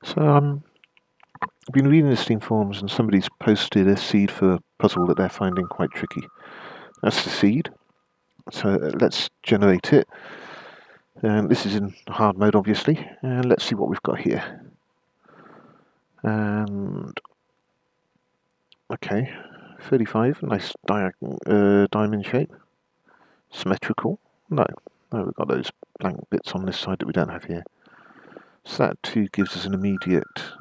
So I've been reading the Steam forums and somebody's posted a seed for a puzzle that they're finding quite tricky. That's the seed. So let's generate it. This is in hard mode, obviously. And let's see what we've got here. And okay, 35, nice diamond shape. Symmetrical. No, we've got those blank bits on this side that we don't have here. So that too gives us an immediate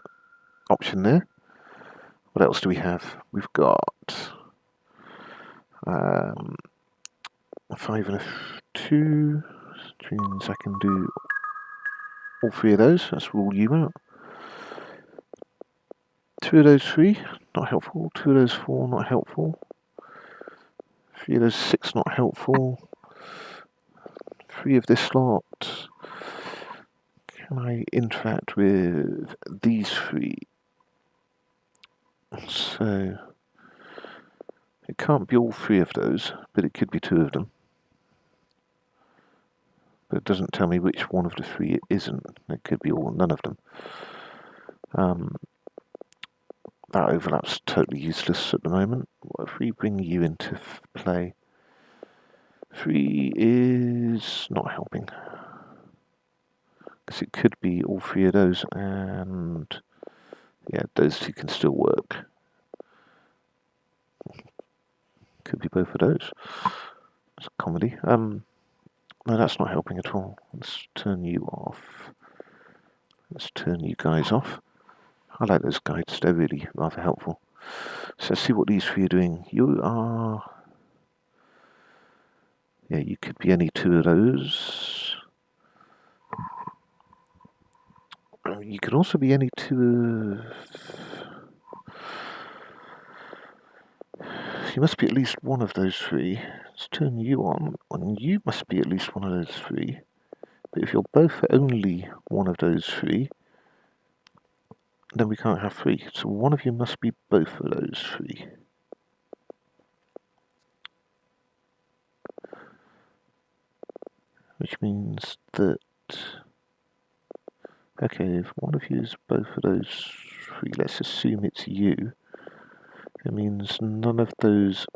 option there. What else do we have? We've got 5 and a 2, which means I can do all 3 of those. Let's rule you out. 2 of those 3, not helpful. 2 of those 4, not helpful. 3 of those 6, not helpful. 3 of this slot. Can I interact with these 3? So it can't be all 3 of those, but it could be 2 of them. But it doesn't tell me which one of the 3 it isn't. It could be all none of them. That overlap's totally useless at the moment. What if we bring you into play? 3 is not helping. Because it could be all 3 of those, and yeah, those 2 can still work. Could be both of those. It's a comedy. No, that's not helping at all. Let's turn you off. Let's turn you guys off. I like those guides, they're really rather helpful. So let's see what these 3 are doing. You are... yeah, you could be any 2 of those. You could also be any 2 of... you must be at least one of those 3. Let's turn you on, and you must be at least one of those 3. But if you're both only one of those 3, then we can't have 3. So one of you must be both of those 3. Which means that... okay, if one of you is both of those 3, let's assume it's you. It means none of those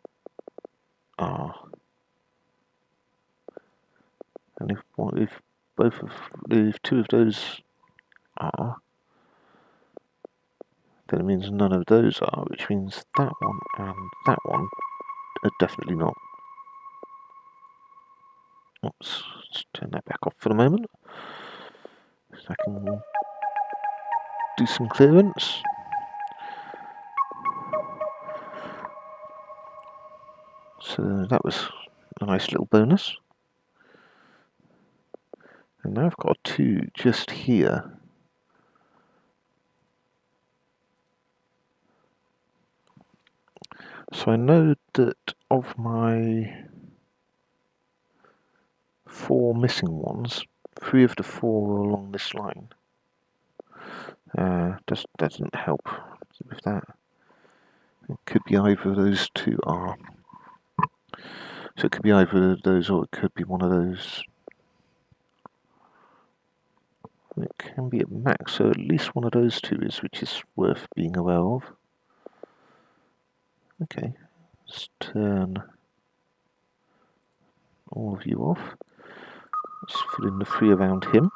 are. And if 2 of those are, then it means none of those are, which means that one and that one are definitely not. Oops, let's turn that back off for the moment, so I can do some clearance. So that was a nice little bonus. And now I've got a 2 just here. So I know that of my 4 missing ones, 3 of the 4 are along this line. Just doesn't help with that. It could be either of those 2 are. So it could be either of those, or it could be one of those. It can be at max, so at least one of those 2 is, which is worth being aware of. Okay, let's turn all of you off. Let's fill in the 3 around him.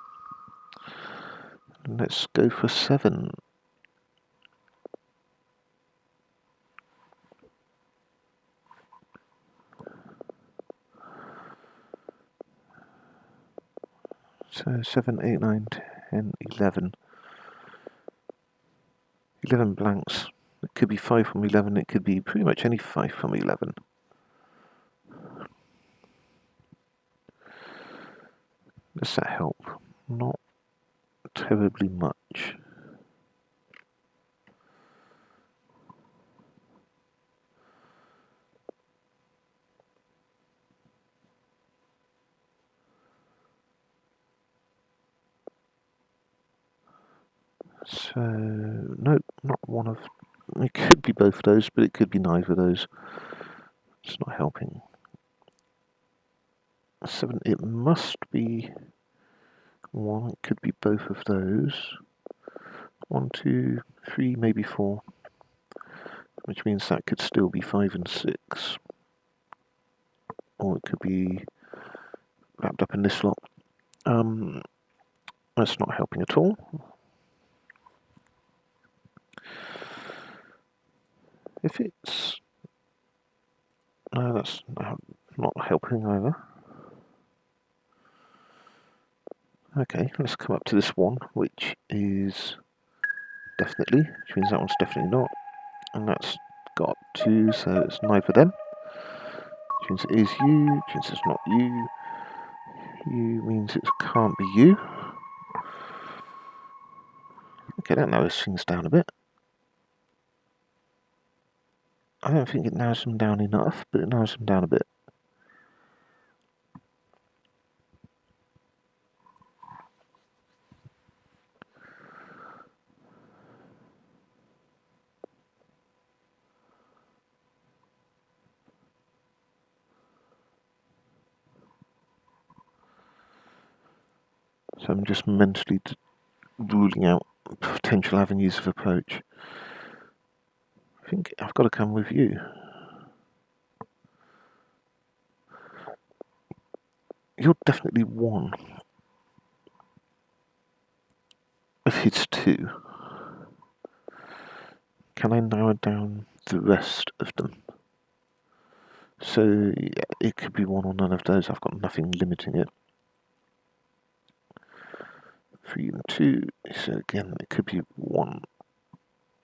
And let's go for 7. So 7, 8, 9, 10, 11. 11 blanks. It could be 5 from 11, it could be pretty much any 5 from 11. Does that help? Not terribly much. So, nope, not one of... it could be both of those, but it could be neither of those. It's not helping. 7, it must be one, it could be both of those. 1, 2, 3, maybe 4, which means that could still be 5 and 6, or it could be wrapped up in this lot. That's not helping at all. If it's... No, that's not helping either. Okay, let's come up to this one, which is definitely, which means that one's definitely not. And that's got 2, so it's neither them. Which means it is you, which means it's not you. You means it can't be you. Okay, that narrows things down a bit. I don't think it narrows them down enough, but it narrows them down a bit. So I'm just mentally ruling out potential avenues of approach. I think I've got to come with you. You're definitely one of his 2. Can I narrow down the rest of them? So yeah, it could be 1 or none of those. I've got nothing limiting it. 3 and 2. So again, it could be 1.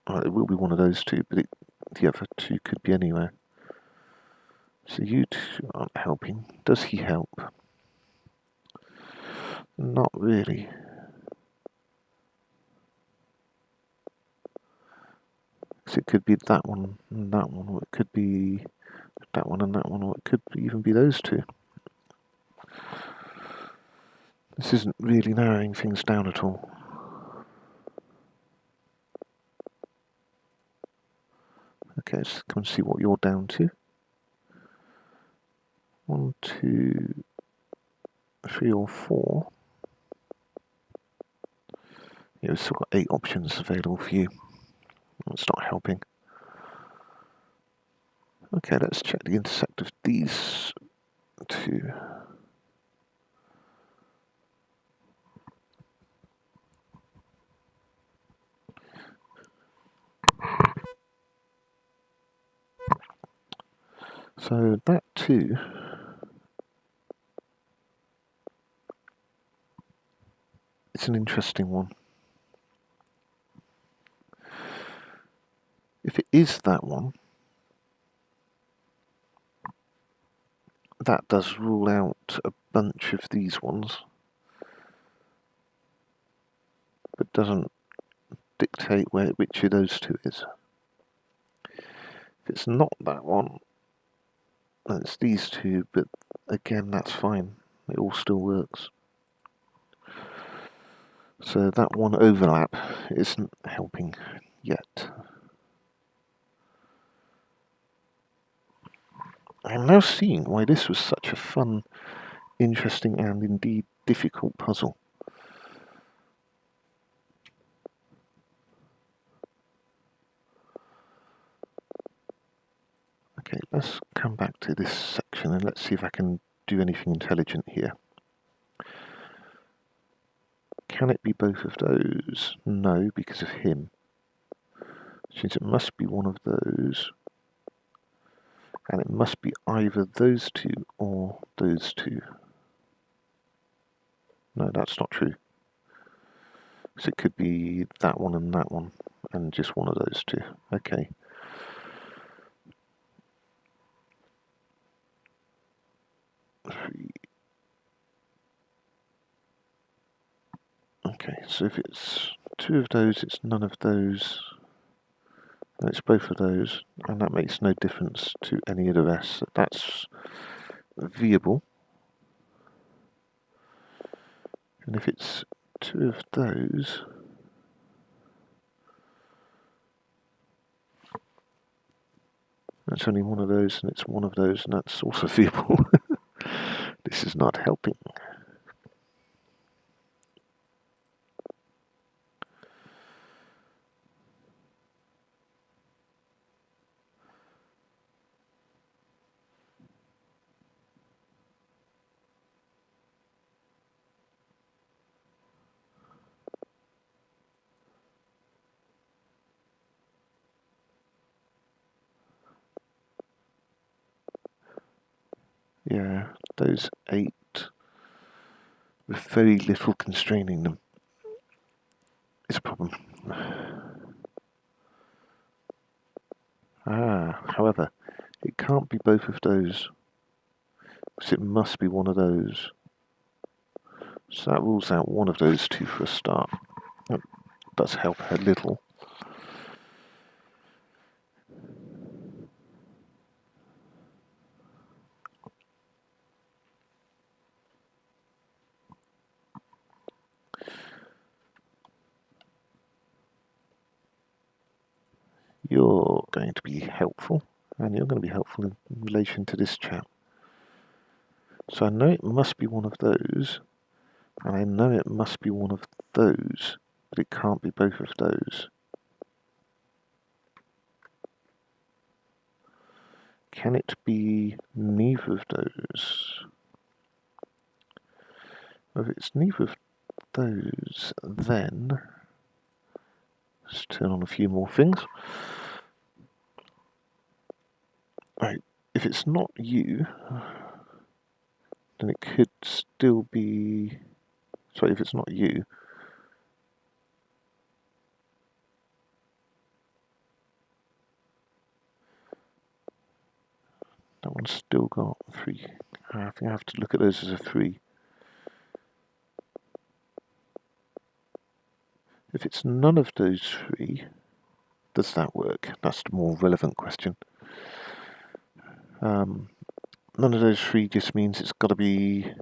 Well, it will be 1 of those 2, but the other 2 could be anywhere. So you 2 aren't helping. Does he help? Not really. So it could be that one and that one, or it could be that one and that one, or it could even be those 2. This isn't really narrowing things down at all. Okay, let's come and see what you're down to. 1, 2, 3 or 4. Yeah, we've still got 8 options available for you. It's not helping. Okay, let's check the intersect of these 2. So that 2 it's an interesting one. If it is that one, that does rule out a bunch of these ones, but doesn't dictate which of those 2 is. If it's not that one, then it's these 2, but again, that's fine. It all still works. So that one overlap isn't helping yet. I'm now seeing why this was such a fun, interesting, and indeed difficult puzzle. Okay, let's come back to this section and let's see if I can do anything intelligent here. Can it be both of those? No, because of him. Since it must be one of those. And it must be either those 2 or those 2. No, that's not true. So it could be that one and just one of those 2. Okay. Okay, so if it's 2 of those, it's none of those, and it's both of those, and that makes no difference to any of the rest. That's viable. And if it's 2 of those, that's only one of those, and it's one of those, and that's also viable. This is not helping. Yeah, those 8 with very little constraining them is a problem. However, it can't be both of those, because it must be one of those. So that rules out one of those two for a start. That does help a little. You're going to be helpful, and you're going to be helpful in relation to this chap. So I know it must be one of those, and I know it must be one of those, but it can't be both of those. Can it be neither of those? If it's neither of those, then let's turn on a few more things. Right, if it's not you, then it could still be... Sorry, if it's not you, that one's still got 3. I think I have to look at those as a 3. If it's none of those 3, does that work? That's the more relevant question. None of those 3 just means it's got to be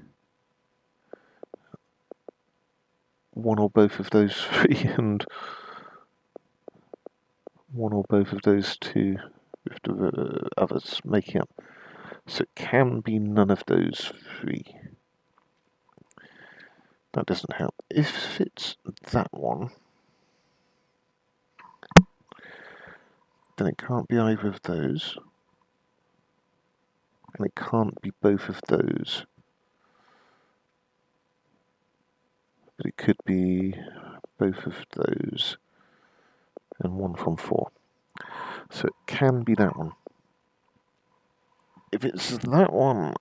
one or both of those 3 and one or both of those 2 with the others making up. So it can be none of those 3. That doesn't help. If it's that one, then it can't be either of those, and it can't be both of those. But it could be both of those and 1 from 4. So it can be that one. If it's that one,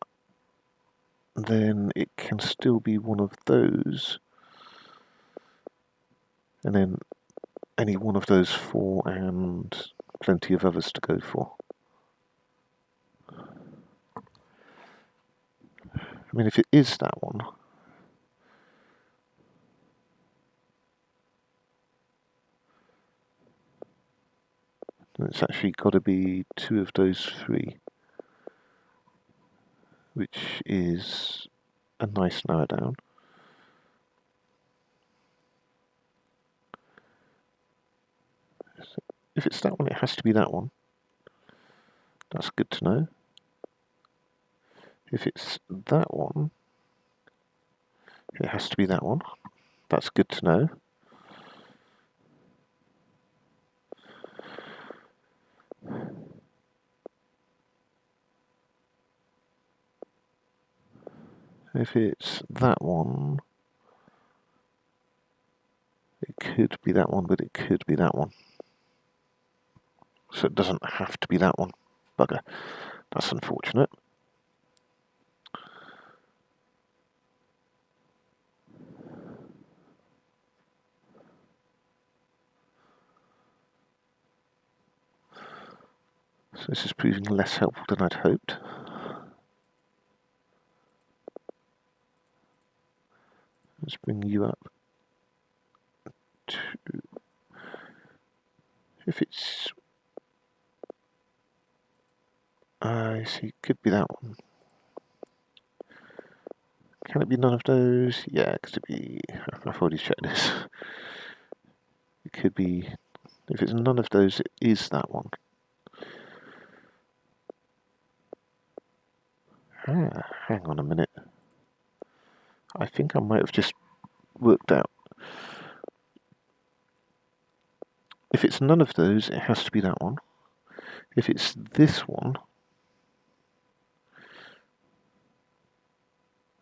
then it can still be one of those, and then any one of those 4 and plenty of others to go for. I mean, if it is that one, then it's actually got to be 2 of those 3, which is a nice narrow down. If it's that one, it has to be that one. That's good to know. If it's that one, it has to be that one. That's good to know. If it's that one, it could be that one, but it could be that one. So it doesn't have to be that one. Bugger. That's unfortunate. So this is proving less helpful than I'd hoped. Let's bring you up to... If it's... I see, it could be that one. Can it be none of those? Yeah, it could be... I've already checked this. It could be... If it's none of those, it is that one. Hang on a minute. I think I might have just worked out. If it's none of those, it has to be that one. If it's this one...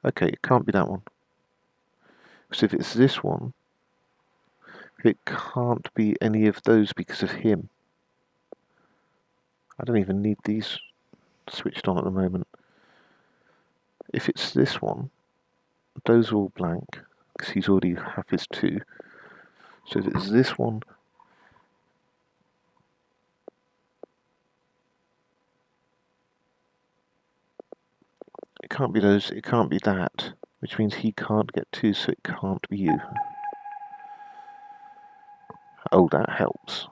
Okay, it can't be that one. Because if it's this one, it can't be any of those because of him. I don't even need these switched on at the moment. If it's this one, those are all blank, because he's already half his 2. So if it's this one, it can't be those, it can't be that, which means he can't get 2, so it can't be you. Oh, that helps.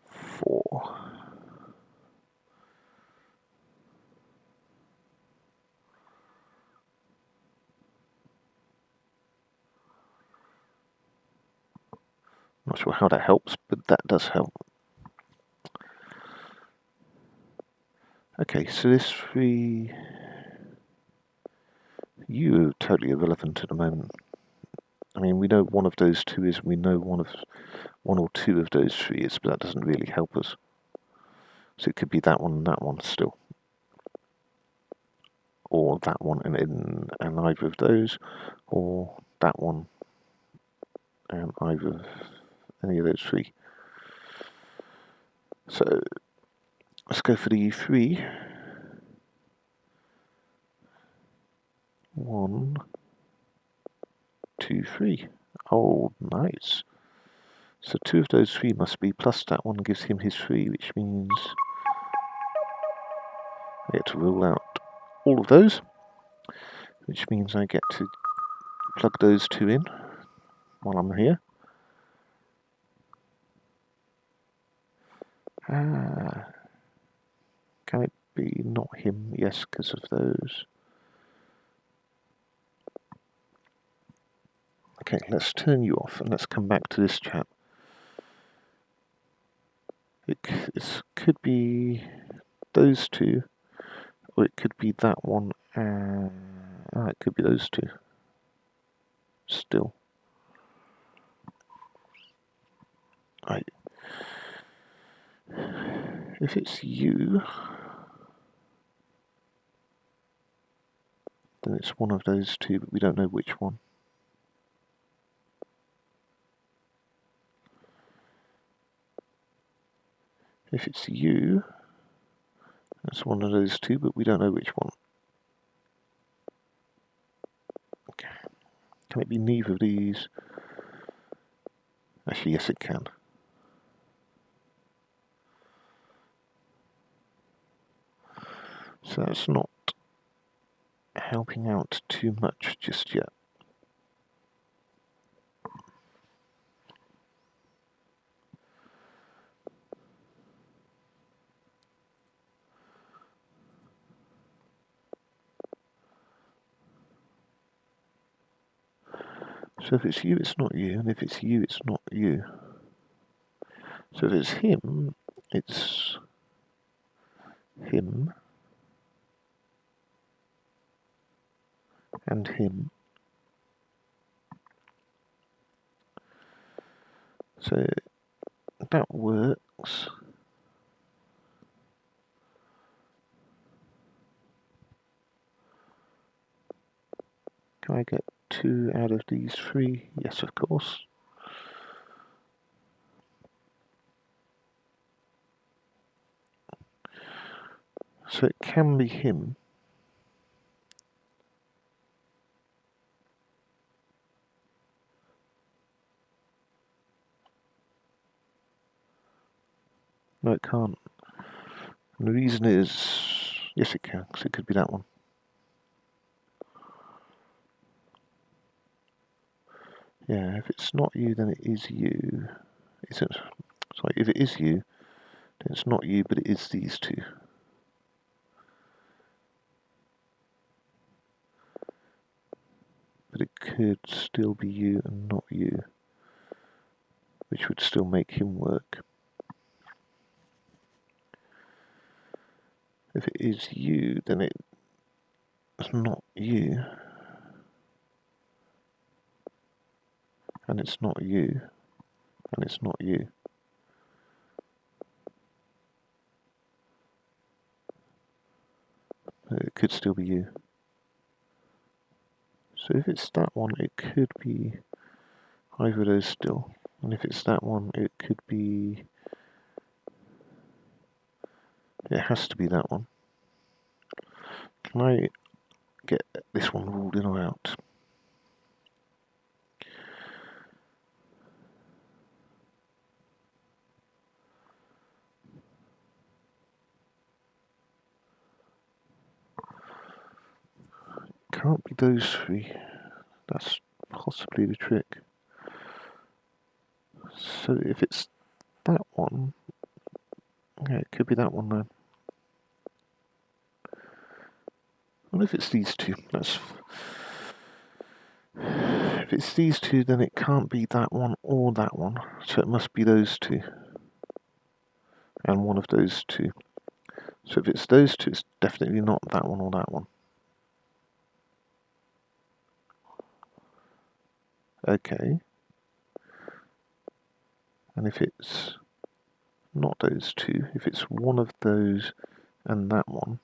Four. Not sure how that helps, but that does help. Okay, so this 3, you are totally irrelevant at the moment. I mean, we know one of those 2 is, we know one or 2 of those 3 is, but that doesn't really help us. So it could be that one and that one still. Or that one and either of those, or that one and either of any of those 3. So let's go for the 3. 1, 2, 3. Oh, nice. So 2 of those 3 must be, plus that one gives him his 3, which means I get to rule out all of those, which means I get to plug those 2 in while I'm here. Can it be not him? Yes, because of those. Okay, let's turn you off and let's come back to this chap. It could be those 2, or it could be that one. It could be those 2. Still. Right. If it's you, then it's one of those 2, but we don't know which one. If it's you, that's one of those 2, but we don't know which one. Okay. Can it be neither of these? Actually, yes it can. So that's not helping out too much just yet. So if it's you, it's not you, and if it's you, it's not you. So if it's him, it's him and him. So that works. Can I get 2 out of these 3? Yes, of course. So it can be him. No, it can't. And the reason is, yes it can, because it could be that one. Yeah, if it's not you, then it is you. Sorry, if it is you, then it's not you, but it is these 2. But it could still be you and not you, which would still make him work. If it is you, then it's not you, and it's not you, and it's not you. But it could still be you. So if it's that one, it could be either of those still. And if it's that one, it could be It has to be that one. Can I get this one ruled in or out? Can't be those three. That's possibly the trick. So if it's that one, yeah, it could be that one then. What if it's these two? If it's these two, then it can't be that one or that one. So it must be those two. And one of those two. So if it's those two, it's definitely not that one or that one. Okay. And if it's not those two, if it's one of those and that one.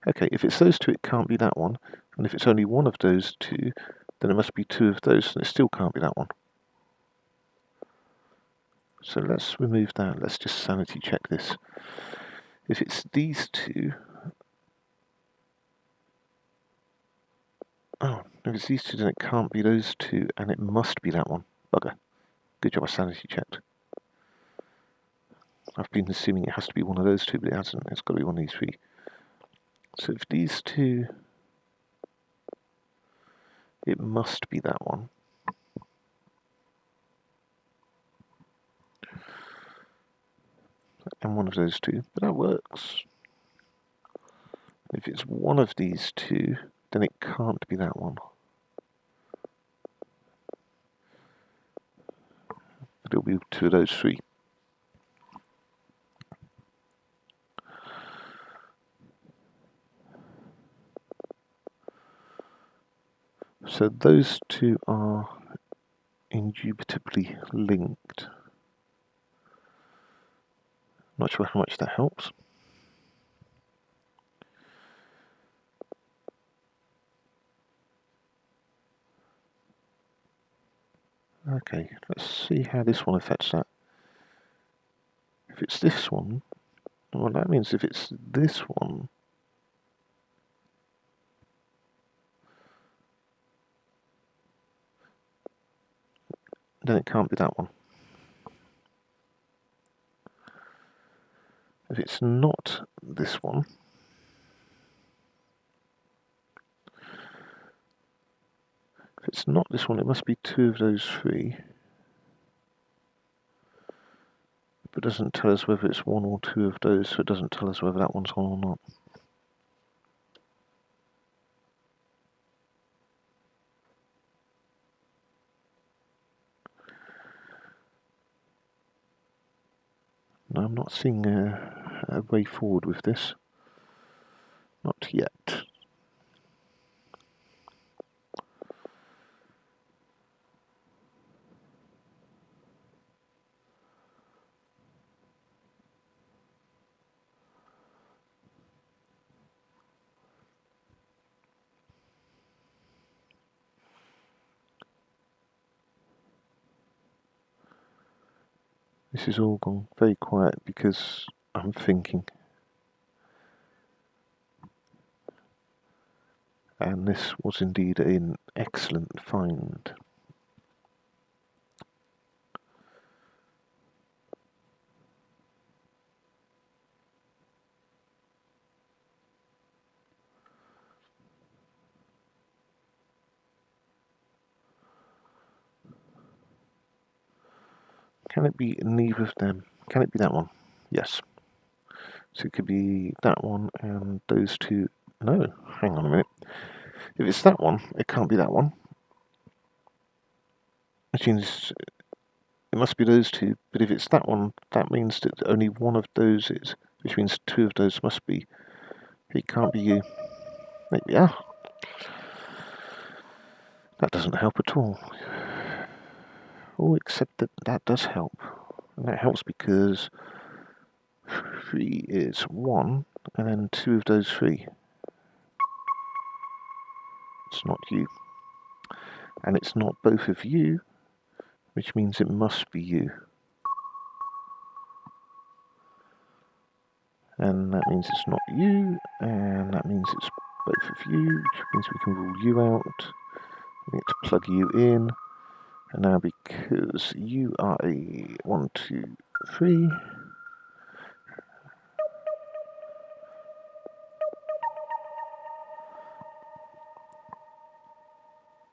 Okay, if it's those two, it can't be that one. And if it's only one of those two, then it must be two of those, and it still can't be that one. So let's remove that. Let's just sanity check this. If it's these two... Oh, if it's these two, then it can't be those two, and it must be that one. Bugger. Good job I sanity checked. I've been assuming it has to be one of those two, but it hasn't. It's got to be one of these three. So if these two... It must be that one. And one of those two, but that works. If it's one of these two, then it can't be that one. But it'll be two of those three. So those two are indubitably linked. Not sure how much that helps. Okay, let's see how this one affects that. If it's this one, well, that means if it's this one, then it can't be that one. If it's not this one, if it's not this one, it must be two of those three. But it doesn't tell us whether it's one or two of those, so it doesn't tell us whether that one's one or not. No, I'm not seeing a way forward with this. Not yet. This has all gone very quiet because I'm thinking. And this was indeed an excellent find. Can it be neither of them? Can it be that one? Yes. So it could be that one and those two. No, hang on a minute. If it's that one, it can't be that one. Which means it must be those two. But if it's that one, that means that only one of those is. Which means two of those must be. It can't be you. Yeah. That doesn't help at all. Oh, except that that does help. And that helps because 3 is 1, and then 2 of those 3. It's not you. And it's not both of you, which means it must be you. and that means it's not you, and that means it's both of you, which means we can rule you out. We need to plug you in, and now because you are a 1, 2, 3,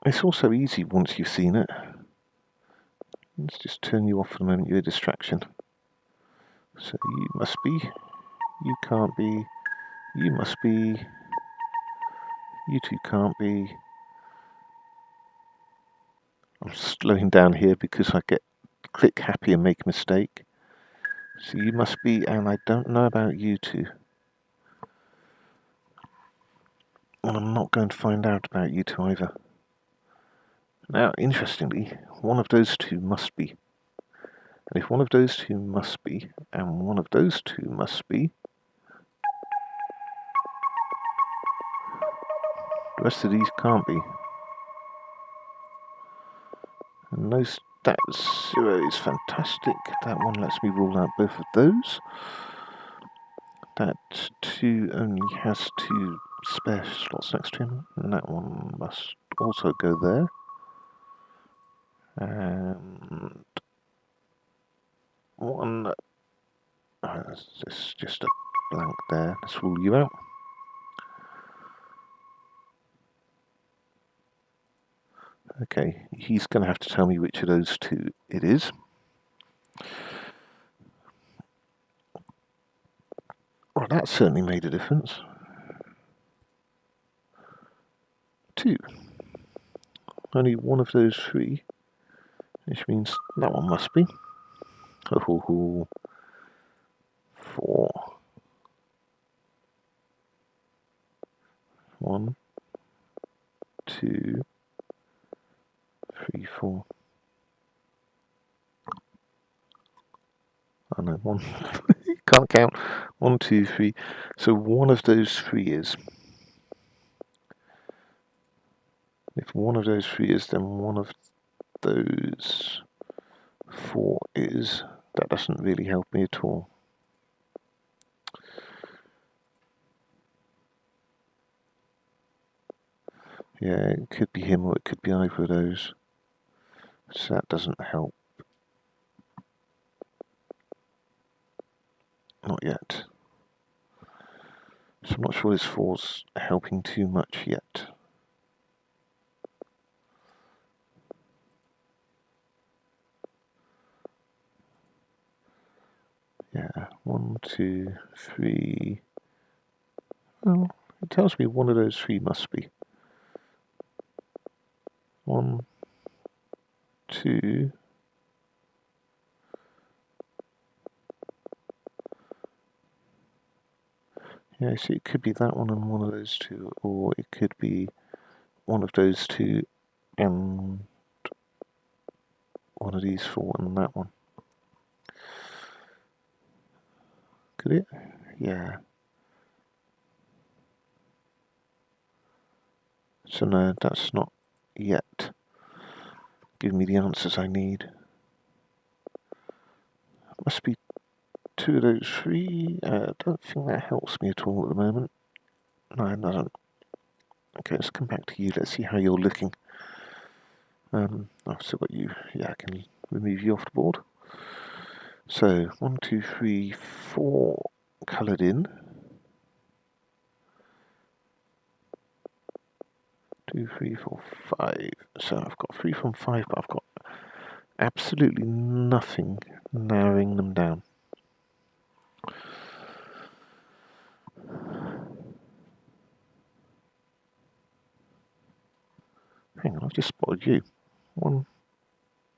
it's also easy once you've seen it. Let's just turn you off for the moment, you're a distraction. So you must be, you can't be, you must be, you two can't be. I'm slowing down here because I get click happy and make a mistake. So you must be, and I don't know about you two. And I'm not going to find out about you two either. Now, interestingly, one of those two must be. And if one of those two must be, and one of those two must be, the rest of these can't be. And those, that 0 is fantastic. That one lets me rule out both of those. That 2 only has 2 spare slots next to him, and that one must also go there. And one, it's just a blank there. Let's rule you out. Okay, he's going to have to tell me which of those two it is. Well, that certainly made a difference. 2. Only one of those 3, which means that one must be. Oh, 4. 1, 2, 3, 4. Oh no, 1. Can't count. 1, 2, 3. So one of those 3 is. If one of those 3 is, then one of those 4 is. That doesn't really help me at all. Yeah, it could be him or it could be either of those. So that doesn't help. Not yet. So I'm not sure this 4's helping too much yet. Yeah, 1, 2, 3. Well, it tells me one of those 3 must be. 1, 2. Yeah, so it could be that one and one of those 2, or it could be one of those 2 and one of these 4 and that one. Could it? Yeah. So no, that's not yet giving me the answers I need. Must be 2 of those 3. I don't think that helps me at all at the moment. No, it doesn't. Okay, let's come back to you. Let's see how you're looking. I've still got you. Yeah, I can remove you off the board. So 1, 2, 3, 4 coloured in. 2, 3, 4, 5. So I've got 3 from 5, but I've got absolutely nothing narrowing them down. Hang on, I've just spotted you. 1,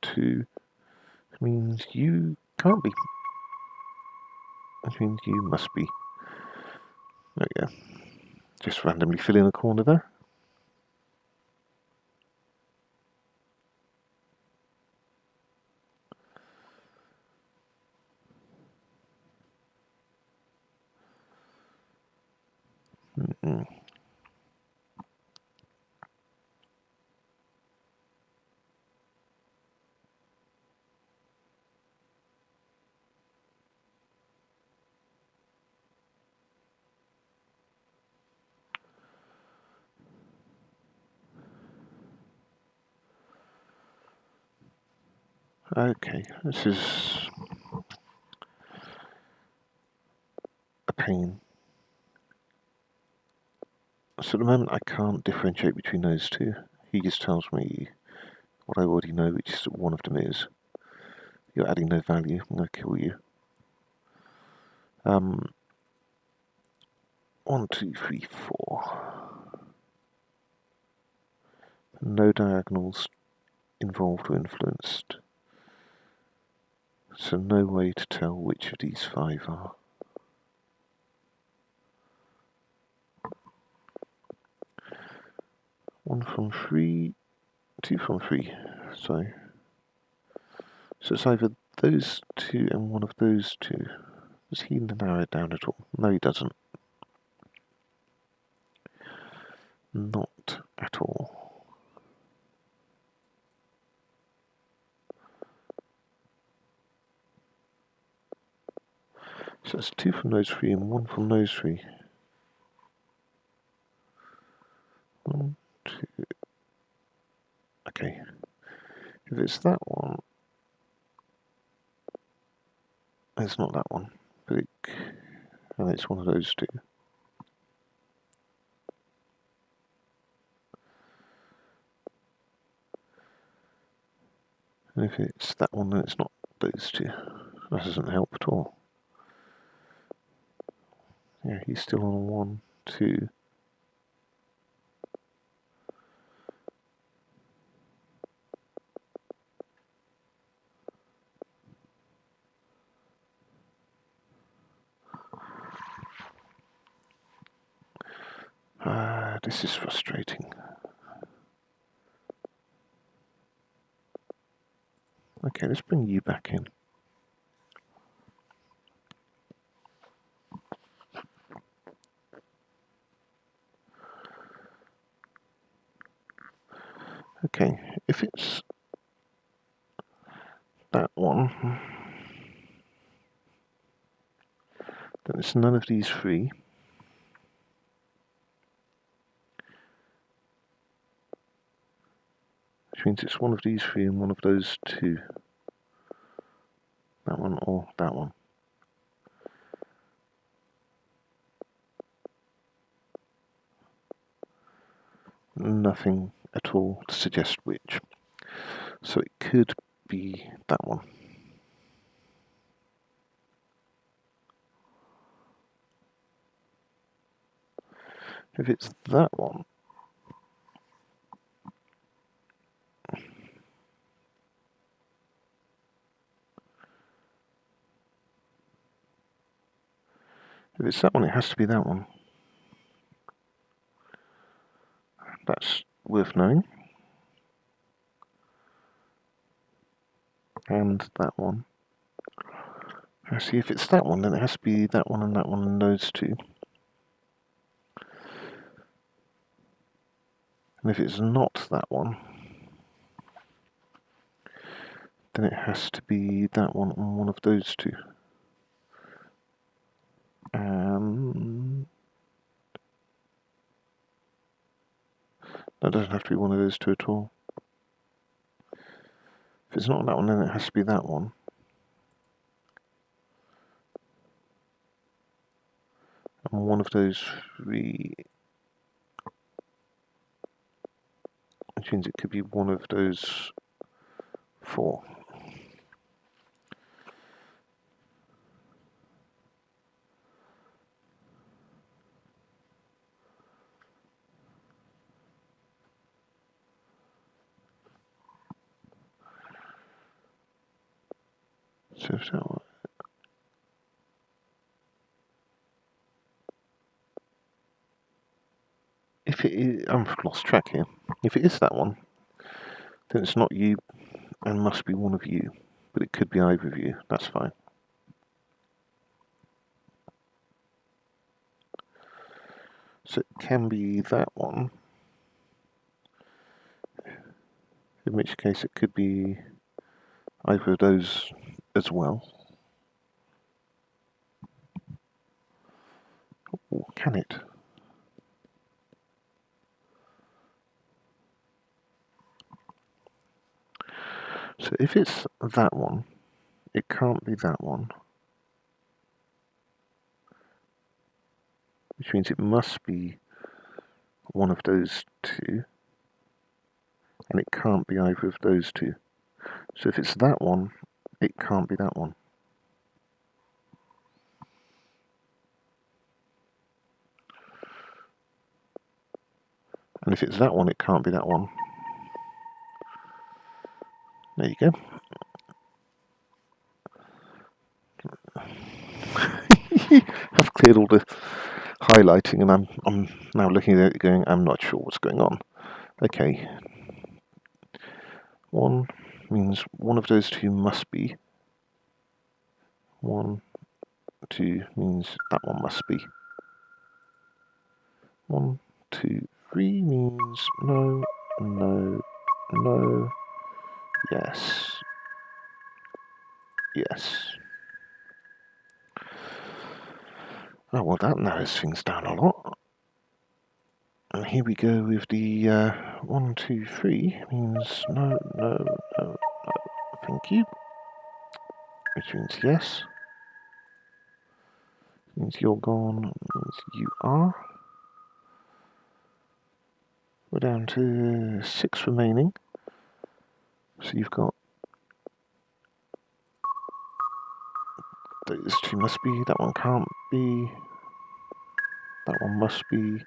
2, means you can't be. That means you must be. There we go. Just randomly fill in a corner there. Okay, this is a pain. So at the moment I can't differentiate between those two. He just tells me what I already know, which is that one of them is. You're adding no value, I'm going to kill you. 1, 2, 3, 4. No diagonals involved or influenced. So no way to tell which of these 5 are. One from 3, 2 from 3, sorry. So it's either those 2 and one of those 2. Does he narrow it down at all? No, he doesn't. Not at all. So it's 2 from those 3 and 1 from those 3. 1, 2. Okay. If it's that one, it's not that one. But and it's one of those 2. And if it's that one, then it's not those 2. That doesn't help at all. Yeah, he's still on 1, 2. This is frustrating. Okay, let's bring you back in. Okay, if it's that one, then it's none of these 3. Which means it's one of these 3 and one of those 2. That one or that one. Nothing at all to suggest which. So it could be that one. If it's that one, if it's that one, it has to be that one. That's worth knowing. And that one. See, if it's that one, then it has to be that one and those 2. And if it's not that one, then it has to be that one and one of those 2. That doesn't have to be one of those 2 at all. If it's not that one, then it has to be that one. And one of those 3, which means it could be one of those 4. So if that one, if it is, I've lost track here. If it is that one, then it's not you and must be one of you. But it could be either of you, that's fine. So it can be that one, in which case it could be either of those as well. Or can it? So if it's that one, it can't be that one, which means it must be one of those two, and it can't be either of those two. So if it's that one, it can't be that one. And if it's that one, it can't be that one. There you go. I've cleared all the highlighting, and I'm now looking at it going, I'm not sure what's going on. Okay. One means one of those two must be. 1, 2 means that one must be. 1, 2, 3 means no, no, no, yes, yes. Oh, well, that narrows things down a lot. And here we go with the 1, 2, 3 means no, no, no, no, thank you. Which means yes. Means you're gone, means you are. We're down to 6 remaining. So you've got those two must be, that one can't be, that one must be.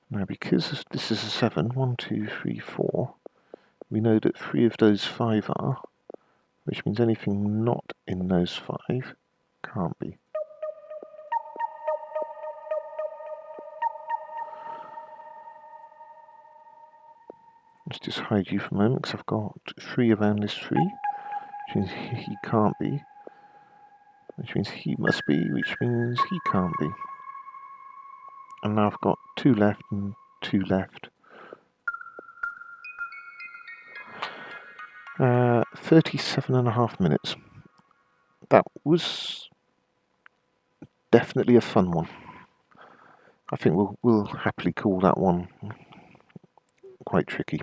Now because this is a 7, 1, 2, 3, 4, we know that 3 of those 5 are, which means anything not in those 5 can't be. Let's just hide you for a moment because I've got 3 around this 3, which means he can't be, which means he must be, which means he can't be. And now I've got 2 left and 2 left. 37.5 minutes. That was definitely a fun one. I think we'll happily call that one quite tricky.